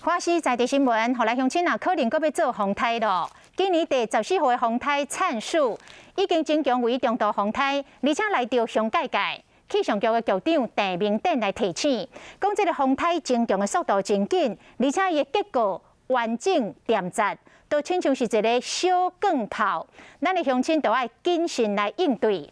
华视在地新闻，后来乡亲可能阁要做风台咯。今年第14号的风台灿树已经增强为中度风台，而且来到上届届。气象局的局长陈明典来提醒，讲这个风台增强的速度真紧，而且伊结构完整严实，都亲像是一个小钢炮。咱的乡亲都要谨慎来应对。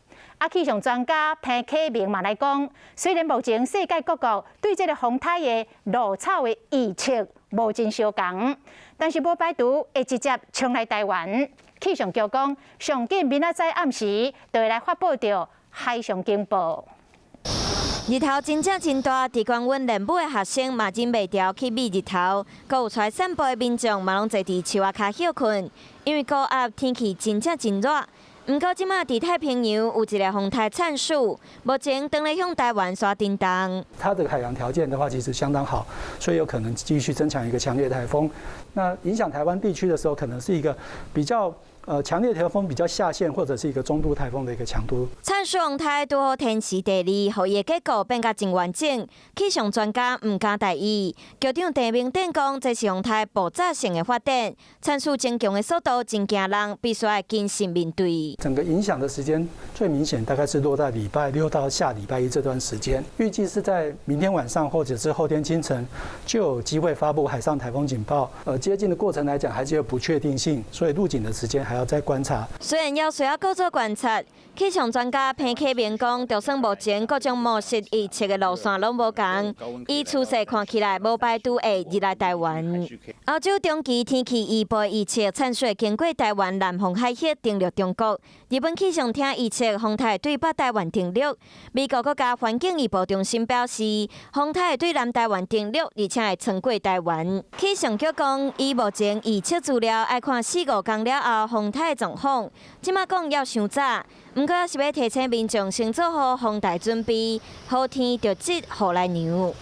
气象专家彭启明嘛来讲，虽然目前世界各国对这个风台的落草的预测无真相同，但是无排除会直接冲来台湾。气象局讲，上紧明仔载暗时就会来发布到海上警报。日头真正真大，伫关阮练武的学生嘛真袂调去美日头，阁有出来散步的民众嘛拢坐伫树仔骹休困，因为高压天气真正真热。不过，即马伫太平洋有一个风台灿树，目前正在向台湾刷震动。它的海洋条件的话，其实相当好，所以有可能继续增强一个强烈台风。那影响台湾地区的时候，可能是一个比较强烈台风比较下线，或者是一个中度台风的一个强度。灿树风台拄好天时地利，互伊的结构变甲真完整。气象专家唔敢大意，局长陈明典讲，这是风台爆炸性的发展，灿树增强的速度真惊人，必须要谨慎面对。整个影响的时间最明显，大概是落在礼拜6到下礼拜1这段时间。预计是在明天晚上或者是后天清晨就有机会发布海上台风警报。接近的过程来讲，还是有不确定性，所以入警的时间还要再观察。虽然要需要各做观察，气象专家彭启明讲，就算目前各种模式预测的路线拢无同，以趋势看起来无排除会入来台湾。欧洲中期天气预报预测，灿树经过台湾南方海峡登陆中国。日本气象厅预测风台对北台湾登陆。美国国家环境预报中心表示，风台会对南台湾登陆，而且会穿过台湾。气象局讲，以目前预测资料，爱看4-5天了后风台的状况。即马讲要伤早，不过也是要提醒民众先做好风台准备，好天就吉，好来牛。